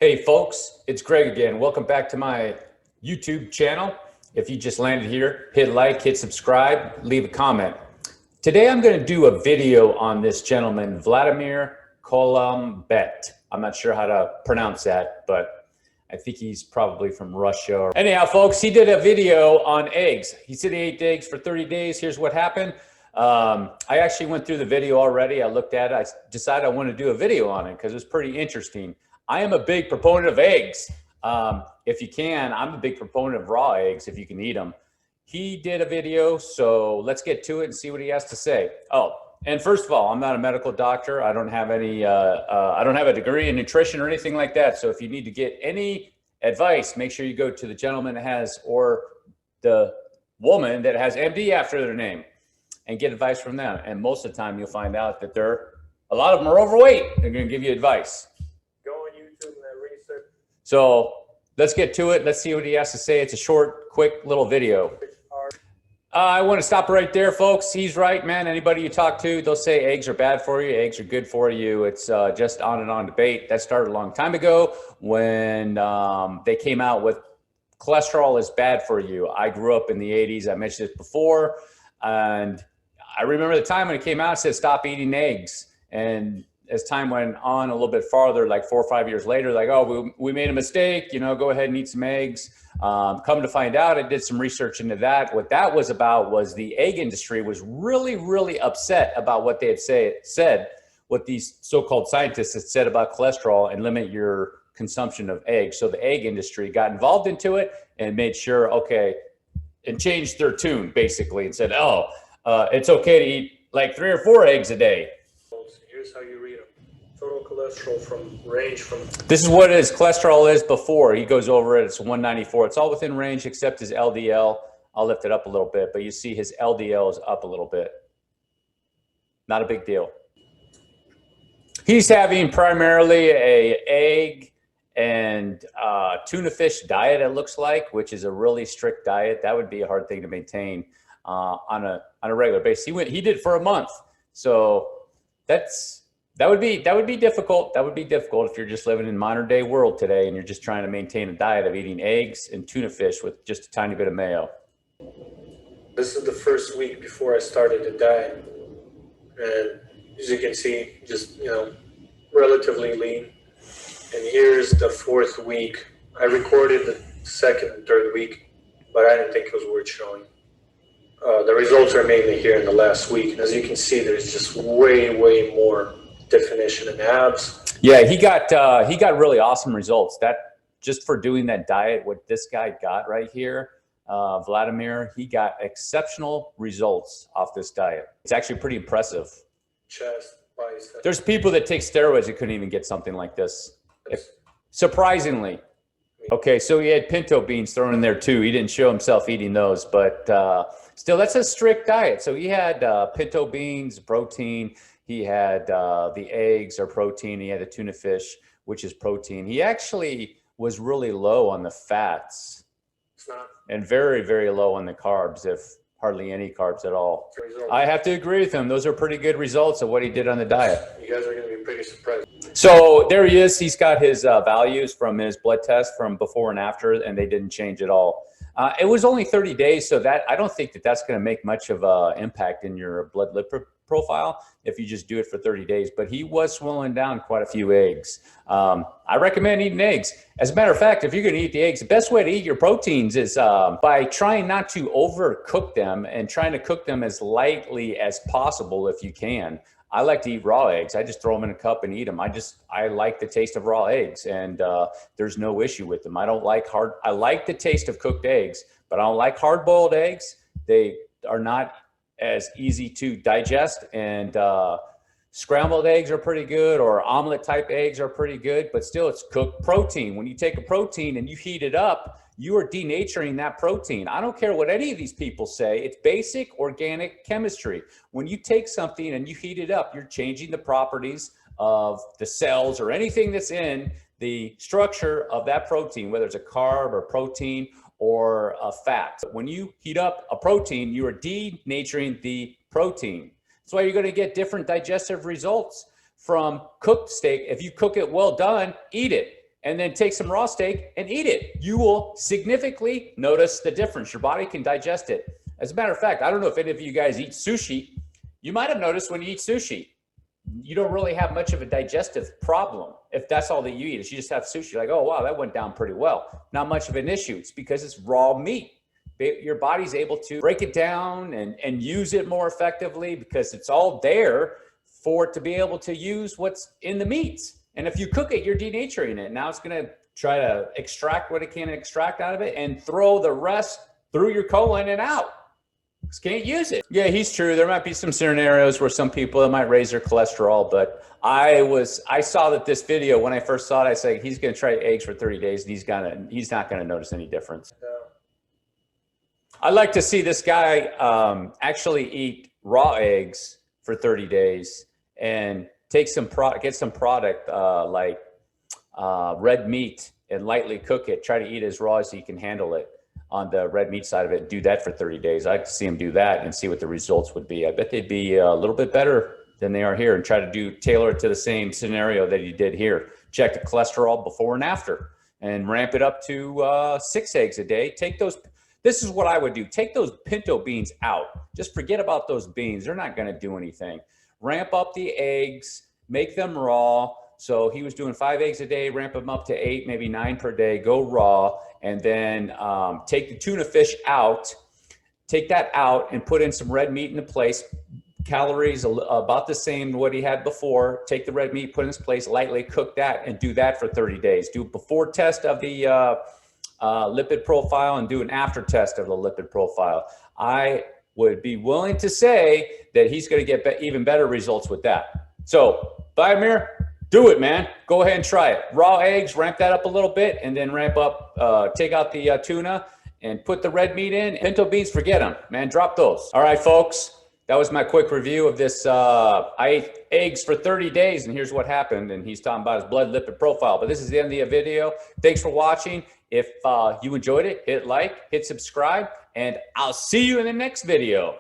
Hey folks, it's Greg again. Welcome back to my YouTube channel. If you just landed here, hit like, hit subscribe, leave a comment. Today I'm going to do a video on this gentleman, Vladimir Kolombet. I'm not sure how to pronounce that, but I think he's probably from Russia. Anyhow, folks, he did a video on eggs. He said he ate eggs for 30 days. Here's what happened. I actually went through the video already. I looked at it. I decided I wanted to do a video on it because it was pretty interesting. I am a big proponent of eggs. If you can, I'm a big proponent of raw eggs if you can eat them. He did a video, so let's get to it and see what he has to say. Oh, and first of all, I'm not a medical doctor. I don't have any, I don't have a degree in nutrition or anything like that. So if you need to get any advice, make sure you go to the gentleman that has, or the woman that has MD after their name, and get advice from them. And most of the time you'll find out that a lot of them are overweight. They're going to give you advice. So let's get to it. Let's see what he has to say. It's a short, quick little video. I want to stop right there, folks. He's right, man. Anybody you talk to, they'll say eggs are bad for you. Eggs are good for you. It's just on and on debate. That started a long time ago when they came out with cholesterol is bad for you. I grew up in the 80s. I mentioned this before. And I remember the time when it came out, it said stop eating eggs. And as time went on a little bit farther, like 4 or 5 years later, like, oh, we made a mistake, you know, go ahead and eat some eggs. Come to find out, I did some research into that. What that was about was the egg industry was really, really upset about what they had said, what these so-called scientists had said about cholesterol and limit your consumption of eggs. So the egg industry got involved into it and made sure, okay, and changed their tune basically and said, oh, it's okay to eat like 3 or 4 eggs a day. Here's how you read them. Total cholesterol range from... This is what his cholesterol is before. He goes over it. It's 194. It's all within range except his LDL. I'll lift it up a little bit, but you see his LDL is up a little bit. Not a big deal. He's having primarily a egg and tuna fish diet, it looks like, which is a really strict diet. That would be a hard thing to maintain on a regular basis. He did it for a month. So that would be difficult. That would be difficult if you're just living in modern day world today and you're just trying to maintain a diet of eating eggs and tuna fish with just a tiny bit of mayo. This is the first week before I started the diet. And as you can see, just, you know, relatively lean. And here's the 4th week. I recorded the 2nd and 3rd week, but I didn't think it was worth showing. The results are mainly here in the last week. And as you can see, there's just way more definition in abs. Yeah, he got really awesome results. That just for doing that diet, what this guy got right here, Vladimir, he got exceptional results off this diet. It's actually pretty impressive. Chest, bicep. There's people that take steroids that couldn't even get something like this. Surprisingly. Okay, so he had pinto beans thrown in there too. He didn't show himself eating those, but still, that's a strict diet. So he had pinto beans, protein. He had the eggs are protein. He had the tuna fish, which is protein. He actually was really low on the fats and very, very low on the carbs, if hardly any carbs at all. I have to agree with him. Those are pretty good results of what he did on the diet. You guys are going to be pretty surprised. So there he is. He's got his values from his blood test from before and after, and they didn't change at all. It was only 30 days, so that I don't think that that's going to make much of an impact in your blood lipid profile if you just do it for 30 days. But he was swallowing down quite a few eggs. I recommend eating eggs. As a matter of fact, if you're going to eat the eggs, the best way to eat your proteins is by trying not to overcook them and trying to cook them as lightly as possible if you can. I like to eat raw eggs. I just throw them in a cup and eat them. I like the taste of raw eggs, and there's no issue with them. I like the taste of cooked eggs, but I don't like hard-boiled eggs. They are not as easy to digest, and scrambled eggs are pretty good, or omelet type eggs are pretty good, but still it's cooked protein. When you take a protein and you heat it up, you are denaturing that protein. I don't care what any of these people say. It's basic organic chemistry. When you take something and you heat it up, you're changing the properties of the cells or anything that's in the structure of that protein, whether it's a carb or protein or a fat. When you heat up a protein, you are denaturing the protein. That's why you're going to get different digestive results from cooked steak. If you cook it well done, eat it. and then take some raw steak and eat it. You will significantly notice the difference. Your body can digest it. As a matter of fact, I don't know if any of you guys eat sushi. You might have noticed when you eat sushi, you don't really have much of a digestive problem. If that's all that you eat, is you just have sushi, like, oh, wow, that went down pretty well. Not much of an issue. It's because it's raw meat. Your body's able to break it down and use it more effectively because it's all there for it to be able to use what's in the meats. And if you cook it, you're denaturing it. Now it's going to try to extract what it can extract out of it and throw the rest through your colon and out. Just can't use it. Yeah, he's true. There might be some scenarios where some people that might raise their cholesterol, but I saw that this video when I first saw it. I said he's going to try eggs for 30 days, and he's not going to notice any difference. No. I'd like to see this guy actually eat raw eggs for 30 days and take some get some product like red meat and lightly cook it. Try to eat as raw as he can handle it on the red meat side of it. Do that for 30 days. I'd like to see him do that and see what the results would be. I bet they'd be a little bit better than they are here, and try to tailor it to the same scenario that he did here. Check the cholesterol before and after and ramp it up to 6 eggs a day. Take those. This is what I would do. Take those pinto beans out. Just forget about those beans. They're not going to do anything. Ramp up the eggs, make them raw. So he was doing 5 eggs a day, ramp them up to 8, maybe 9 per day, go raw, and then take the tuna fish out, take that out and put in some red meat in place. Calories about the same what he had before. Take the red meat, put in its place, lightly cook that, and do that for 30 days. Do a before test of the lipid profile and do an after test of the lipid profile. I would be willing to say that he's going to get even better results with that. So, Vladimir, do it, man. Go ahead and try it. Raw eggs, ramp that up a little bit, and then ramp up, take out the tuna and put the red meat in. Pinto beans, forget them, man. Drop those. All right, folks. That was my quick review of this. I ate eggs for 30 days, and here's what happened. And he's talking about his blood lipid profile. But this is the end of the video. Thanks for watching. If you enjoyed it, hit like, hit subscribe, and I'll see you in the next video.